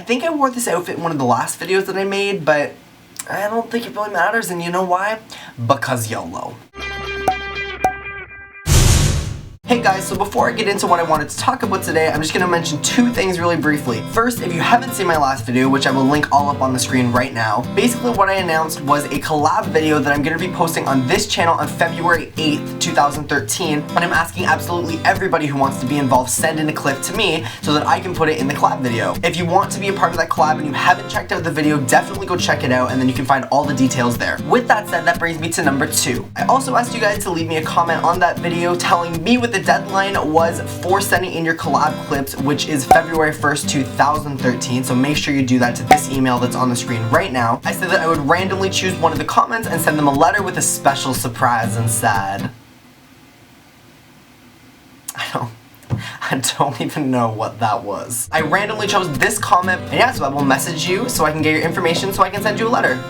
think I wore this outfit in one of the last videos that I made, but I don't think it really matters, and you know why? Because YOLO. Hey guys, so before I get into what I wanted to talk about today, I'm just going to mention two things really briefly. First, if you haven't seen my last video, which I will link all up on the screen right now, basically what I announced was a collab video that I'm going to be posting on this channel on February 8th, 2013, and I'm asking absolutely everybody who wants to be involved send in a clip to me so that I can put it in the collab video. If you want to be a part of that collab and you haven't checked out the video, definitely go check it out and then you can find all the details there. With that said, that brings me to number 2. I also asked you guys to leave me a comment on that video telling me what the deadline was for sending in your collab clips, which is February 1st, 2013, so make sure you do that to this email that's on the screen right now. I said that I would randomly choose one of the comments and send them a letter with a special surprise inside. I don't even know what that was. I randomly chose this comment, and yeah, so I will message you so I can get your information so I can send you a letter.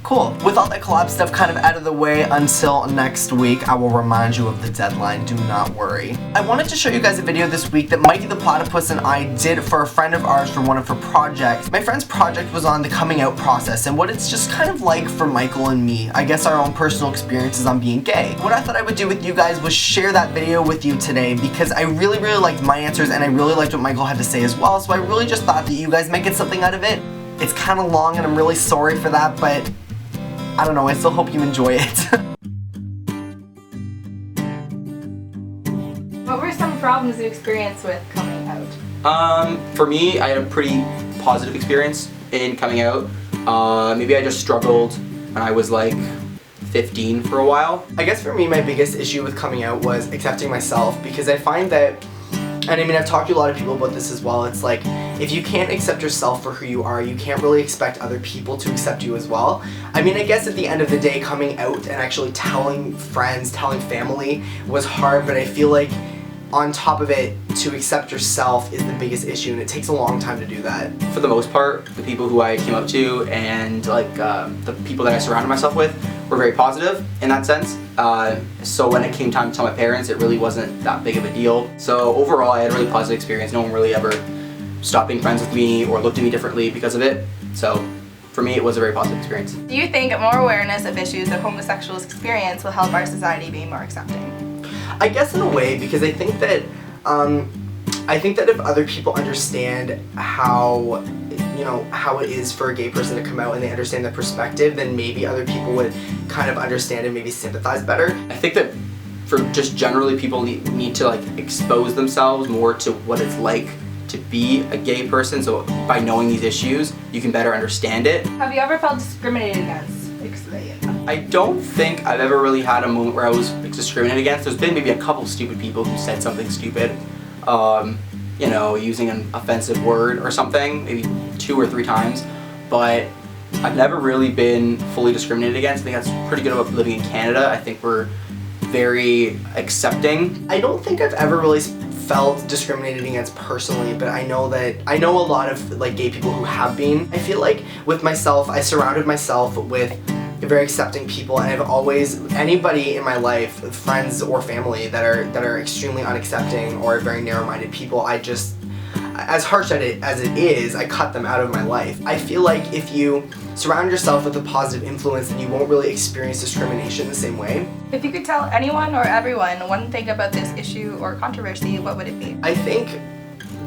Cool. With all that collab stuff kind of out of the way until next week, I will remind you of the deadline, do not worry. I wanted to show you guys a video this week that MikeythePlatypus and I did for a friend of ours for one of her projects. My friend's project was on the coming out process and what it's just kind of like for Michael and me. I guess our own personal experiences on being gay. What I thought I would do with you guys was share that video with you today because I really liked my answers and I really liked what Michael had to say as well, so I really just thought that you guys might get something out of it. It's kind of long and I'm really sorry for that, but I don't know, I still hope you enjoy it. What were some problems you experienced with coming out? For me, I had a pretty positive experience in coming out. Maybe I just struggled when I was like 15 for a while. I guess for me, my biggest issue with coming out was accepting myself because I find that, and I mean, I've talked to a lot of people about this as well, it's like, if you can't accept yourself for who you are, you can't really expect other people to accept you as well. I mean, I guess at the end of the day, coming out and actually telling friends, telling family was hard, but I feel like on top of it, to accept yourself is the biggest issue, and it takes a long time to do that. For the most part, the people who I came up to and like the people that I surrounded myself with were very positive in that sense. So when it came time to tell my parents, it really wasn't that big of a deal. So overall, I had a really positive experience. No one really ever stopped being friends with me or looked at me differently because of it. So for me, it was a very positive experience. Do you think more awareness of issues that homosexuals experience will help our society be more accepting? I guess in a way, because I think that if other people understand how, you know, how it is for a gay person to come out and they understand the perspective, then maybe other people would kind of understand and maybe sympathize better. I think that for just generally people need to like expose themselves more to what it's like to be a gay person, so by knowing these issues, you can better understand it. Have you ever felt discriminated against because of it? I don't think I've ever really had a moment where I was discriminated against. There's been maybe a couple stupid people who said something stupid, you know, using an offensive word or something, maybe 2 or 3 times, but I've never really been fully discriminated against. I think that's pretty good about living in Canada. I think we're very accepting. I don't think I've ever really felt discriminated against personally, but I know a lot of like gay people who have been. I feel like with myself, I surrounded myself with very accepting people, and I've always, anybody in my life, friends or family that are extremely unaccepting or very narrow-minded people, I just, as harsh as it is, I cut them out of my life. I feel like if you surround yourself with a positive influence, then you won't really experience discrimination the same way. If you could tell anyone or everyone one thing about this issue or controversy, what would it be? I think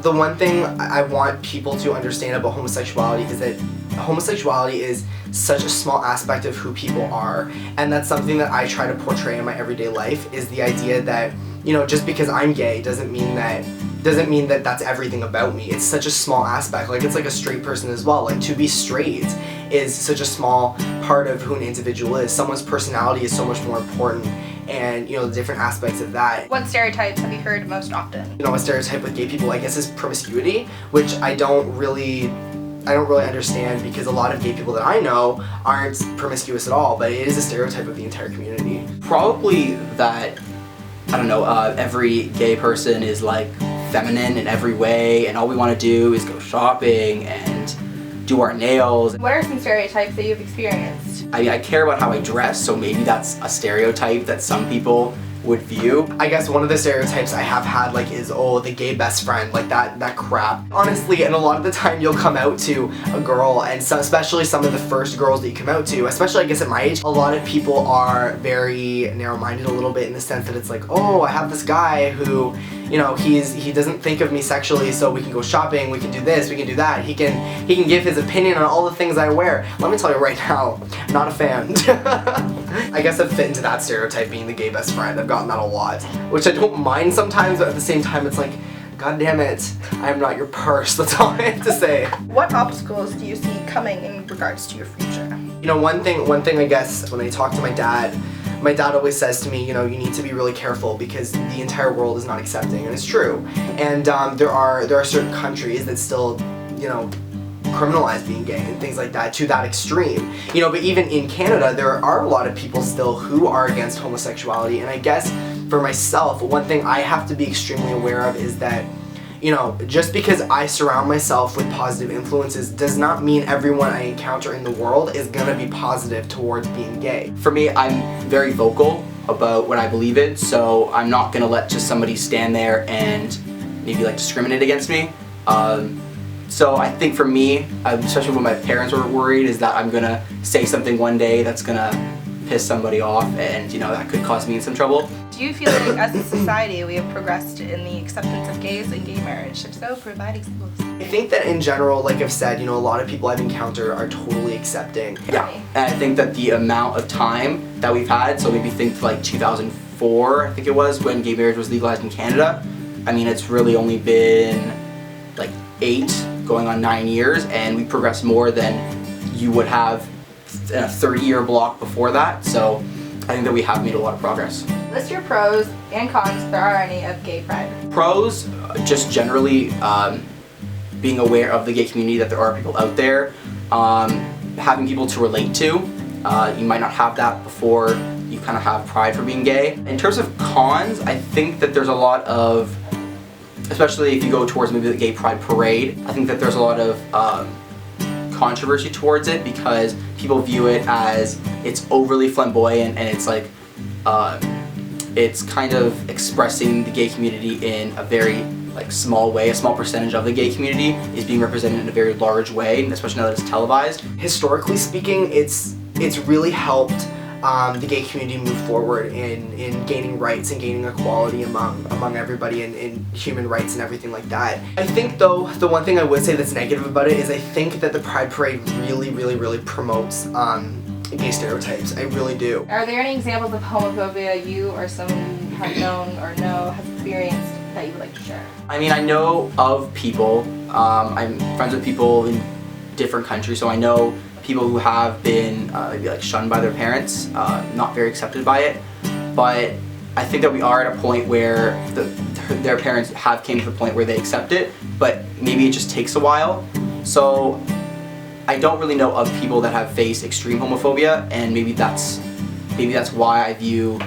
the one thing I want people to understand about homosexuality is that homosexuality is such a small aspect of who people are, and that's something that I try to portray in my everyday life, is the idea that, you know, just because I'm gay doesn't mean that that's everything about me. It's such a small aspect. Like, it's like a straight person as well. Like, to be straight is such a small part of who an individual is. Someone's personality is so much more important, and, you know, the different aspects of that. What stereotypes have you heard most often? You know, a stereotype with gay people, I guess, is promiscuity, which I don't really understand, because a lot of gay people that I know aren't promiscuous at all, but it is a stereotype of the entire community. Probably that, I don't know, every gay person is like feminine in every way, and all we want to do is go shopping and do our nails. What are some stereotypes that you've experienced? I care about how I dress, so maybe that's a stereotype that some people would view. I guess one of the stereotypes I have had like is, oh, the gay best friend, like that crap. Honestly, and a lot of the time you'll come out to a girl, and so, especially some of the first girls that you come out to, especially I guess at my age, a lot of people are very narrow-minded a little bit in the sense that it's like, oh, I have this guy who, you know, he doesn't think of me sexually, so we can go shopping, we can do this, we can do that. He can give his opinion on all the things I wear. Let me tell you right now, not a fan. I guess I've fit into that stereotype, being the gay best friend. I've gotten that a lot, which I don't mind sometimes, but at the same time it's like, God damn it, I am not your purse. That's all I have to say. What obstacles do you see coming in regards to your future? You know, one thing I guess, when I talk to my dad always says to me, you know, you need to be really careful because the entire world is not accepting, and it's true. And there are certain countries that still, you know, criminalize being gay and things like that to that extreme. You know, but even in Canada, there are a lot of people still who are against homosexuality, and I guess for myself, one thing I have to be extremely aware of is that, you know, just because I surround myself with positive influences does not mean everyone I encounter in the world is gonna be positive towards being gay. For me, I'm very vocal about what I believe in, so I'm not gonna let just somebody stand there and maybe like discriminate against me. So I think for me, especially when my parents were worried, is that I'm gonna say something one day that's gonna piss somebody off, and you know, that could cause me some trouble. Do you feel like as a society we have progressed in the acceptance of gays and gay marriage? If so, provide examples. I think that in general, like I've said, you know, a lot of people I've encountered are totally accepting. Yeah, and I think that the amount of time that we've had, so maybe think like 2004, I think it was, when gay marriage was legalized in Canada. I mean, it's really only been like 8, going on 9 years, and we progressed more than you would have in a 30-year block before that. So I think that we have made a lot of progress. List your pros and cons, if there are any, of gay pride. Pros, just generally being aware of the gay community, that there are people out there, having people to relate to. You might not have that before you kind of have pride for being gay. In terms of cons, I think that there's a lot of, especially if you go towards maybe the gay pride parade, I think that there's a lot of controversy towards it because people view it as it's overly flamboyant, and it's like it's kind of expressing the gay community in a very like small way. A small percentage of the gay community is being represented in a very large way, especially now that it's televised. Historically speaking, it's really helped the gay community move forward in gaining rights and gaining equality among everybody in human rights and everything like that. I think though, the one thing I would say that's negative about it is I think that the Pride Parade really promotes gay stereotypes. I really do. Are there any examples of homophobia you or someone you have known or know has experienced that you would like to share? I mean, I know of people, I'm friends with people in different countries, so I know people who have been maybe like shunned by their parents, not very accepted by it, but I think that we are at a point where their parents have came to the point where they accept it, but maybe it just takes a while. So I don't really know of people that have faced extreme homophobia, and maybe that's why I view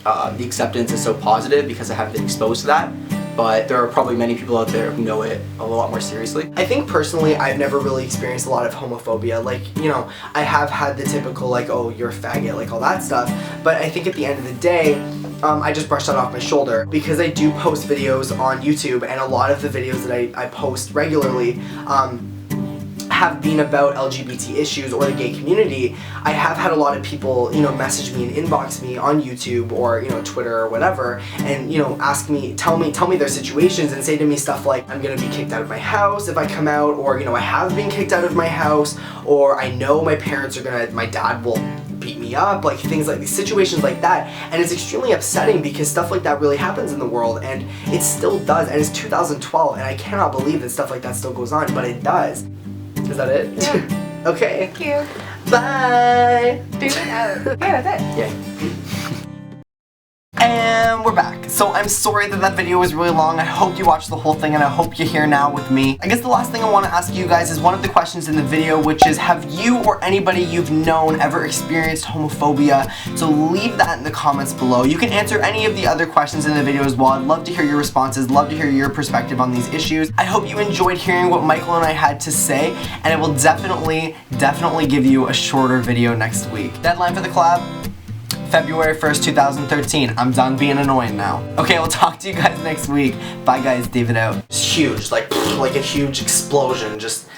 the acceptance as so positive, because I have been exposed to that. But there are probably many people out there who know it a lot more seriously. I think personally, I've never really experienced a lot of homophobia. Like, you know, I have had the typical like, oh, you're a faggot, like all that stuff. But I think at the end of the day, I just brushed that off my shoulder because I do post videos on YouTube, and a lot of the videos that I post regularly have been about LGBT issues or the gay community. I have had a lot of people, you know, message me and inbox me on YouTube or, you know, Twitter or whatever, and, you know, ask me, tell me their situations and say to me stuff like, I'm gonna be kicked out of my house if I come out, or, you know, I have been kicked out of my house, or I know my parents are gonna, my dad will beat me up, like things like these situations like that. And it's extremely upsetting because stuff like that really happens in the world, and it still does, and it's 2012, and I cannot believe that stuff like that still goes on, but it does. Is that it? Yeah. Okay. Thank you. Bye. Okay, that's it. Yeah. And we're back. So I'm sorry that video was really long. I hope you watched the whole thing, and I hope you're here now with me. I guess the last thing I want to ask you guys is one of the questions in the video, which is, have you or anybody you've known ever experienced homophobia? So leave that in the comments below. You can answer any of the other questions in the video as well. I'd love to hear your responses, love to hear your perspective on these issues. I hope you enjoyed hearing what Michael and I had to say, and I will definitely give you a shorter video next week. Deadline for the collab? February 1st, 2013. I'm done being annoying now. Okay, we'll talk to you guys next week. Bye guys, Davidoutt. It's huge, like a huge explosion, just